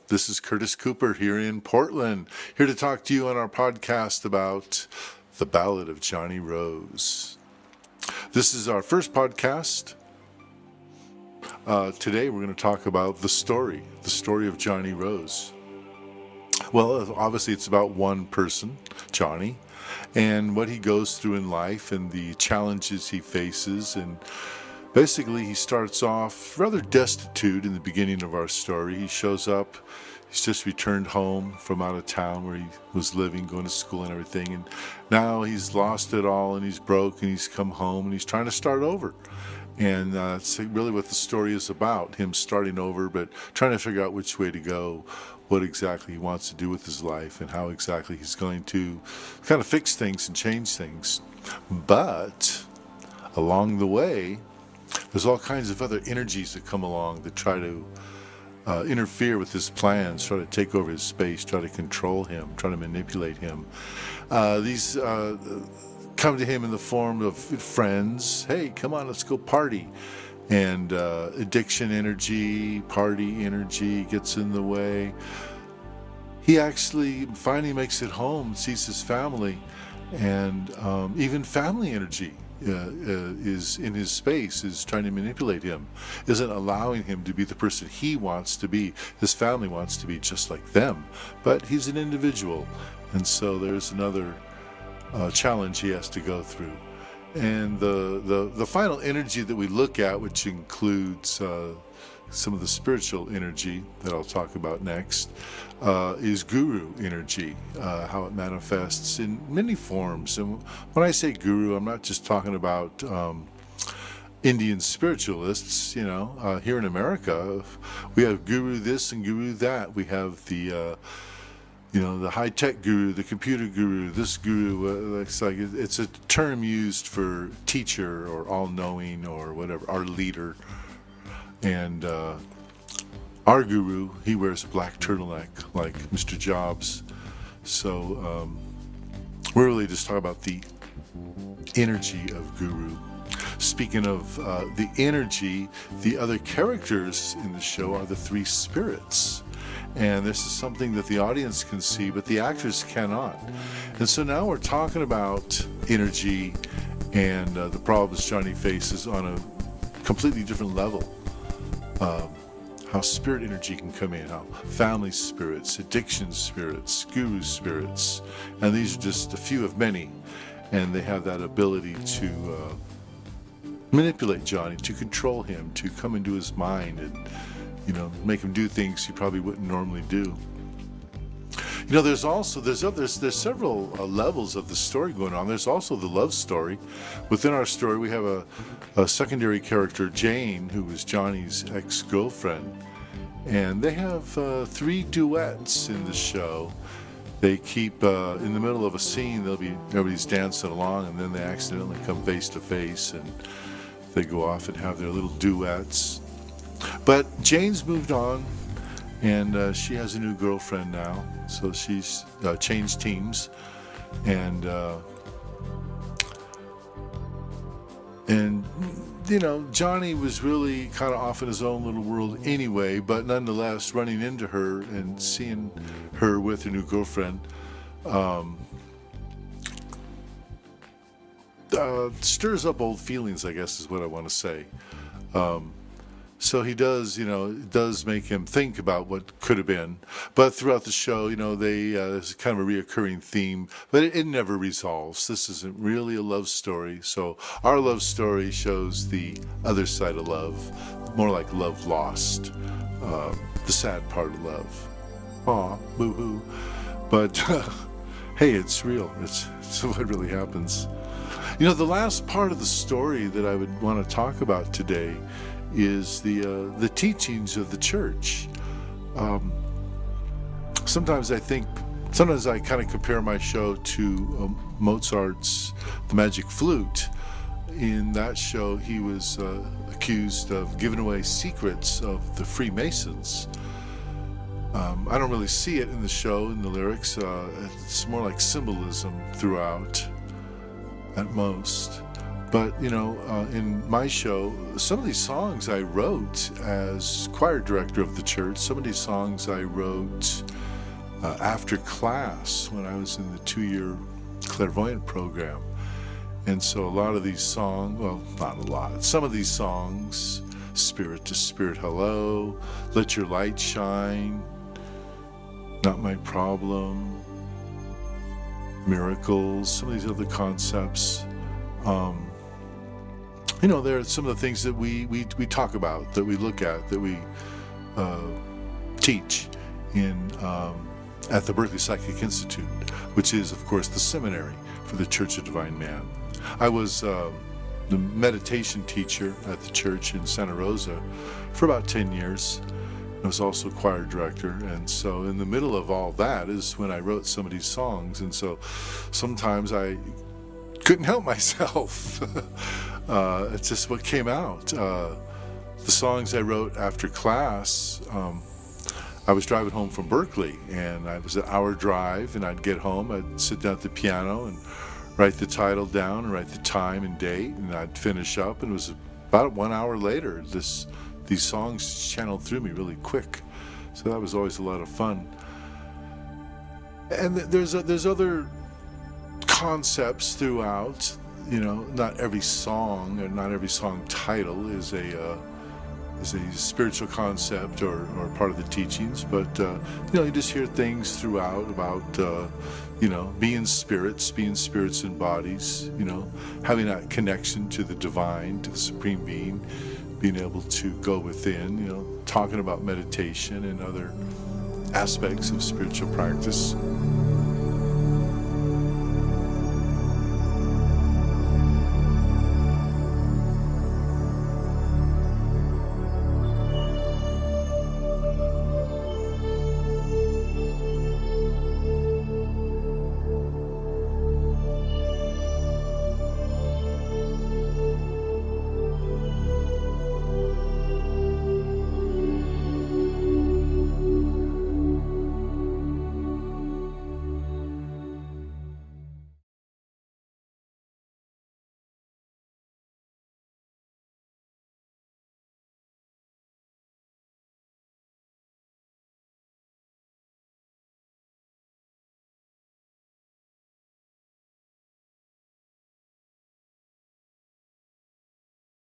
This is Curtis Cooper here in Portland, here to talk to you on our podcast about the Ballad of Johnny Rose. This is our first podcast. Today we're going to talk about the story of Johnny Rose. Well, obviously it's about one person, Johnny, and what he goes through in life and the challenges he faces. And basically he starts off rather destitute in the beginning of our story. He shows up, he's just returned home from out of town where he was living, going to school and everything, and now he's lost it all and he's broke and he's come home and he's trying to start over. And that's really what the story is about, him starting over, but trying to figure out which way to go, what exactly he wants to do with his life, and how exactly he's going to kind of fix things and change things. But along the way, there's all kinds of other energies that come along that try to interfere with his plans, try to take over his space, try to control him, try to manipulate him. These come to him in the form of friends. Hey, come on, let's go party. And addiction energy, party energy gets in the way. He actually finally makes it home, sees his family, and even family energy is in his space, is trying to manipulate him, isn't allowing him to be the person he wants to be. His family wants to be just like them, but he's an individual, and so there's another challenge he has to go through. And the final energy that we look at, which includes some of the spiritual energy that I'll talk about next, is guru energy, how it manifests in many forms. And when I say guru, I'm not just talking about Indian spiritualists. Here in America, we have guru this and guru that. We have the high-tech guru, the computer guru, this guru. It's a term used for teacher or all-knowing or whatever, our leader. And our guru, he wears a black turtleneck like Mr. Jobs. So we're really just talking about the energy of guru. Speaking of the energy, the other characters in the show are the three spirits. And this is something that the audience can see, but the actors cannot. And so now we're talking about energy and the problems Johnny faces on a completely different level. How spirit energy can come in, how family spirits, addiction spirits, guru spirits, and these are just a few of many, and they have that ability to manipulate Johnny, to control him, to come into his mind and make him do things he probably wouldn't normally do. There's several levels of the story going on. There's also the love story. Within our story, we have a secondary character, Jane, who is Johnny's ex-girlfriend. And they have 3 duets in the show. They keep, in the middle of a scene, everybody's dancing along, and then they accidentally come face to face, and they go off and have their little duets. But Jane's moved on, and she has a new girlfriend now, so she's changed teams, and Johnny was really kind of off in his own little world anyway, but nonetheless running into her and seeing her with her new girlfriend stirs up old feelings, I guess is what I want to say. So he does, it does make him think about what could have been. But throughout the show, there's kind of a reoccurring theme, but it never resolves. This isn't really a love story. So our love story shows the other side of love, more like love lost, the sad part of love. Aw, boo-hoo. But hey, it's real. It's what really happens. The last part of the story that I would want to talk about today is the teachings of the church. Sometimes I kind of compare my show to Mozart's The Magic Flute. In that show, he was accused of giving away secrets of the Freemasons. I don't really see it in the show, in the lyrics. It's more like symbolism throughout, at most. But, in my show, some of these songs I wrote as choir director of the church. Some of these songs I wrote after class when I was in the 2-year clairvoyant program. And so a lot of these songs, well, not a lot, some of these songs, Spirit to Spirit Hello, Let Your Light Shine, Not My Problem, Miracles, some of these other concepts. There are some of the things that we talk about, that we look at, that we teach at the Berkely Psychic Institute, which is, of course, the seminary for the Church of Divine Man. I was the meditation teacher at the church in Santa Rosa for about 10 years. I was also choir director, and so in the middle of all that is when I wrote some of these songs, and so sometimes I couldn't help myself. It's just what came out. The songs I wrote after class, I was driving home from Berkeley, and I was an hour drive, and I'd get home, I'd sit down at the piano and write the title down and write the time and date, and I'd finish up, and it was about 1 hour later, these songs channeled through me really quick. So that was always a lot of fun. And there's other concepts throughout. Not every song or not every song title is a spiritual concept or part of the teachings, but you just hear things throughout about being spirits in bodies, having that connection to the divine, to the supreme being, being able to go within, talking about meditation and other aspects of spiritual practice.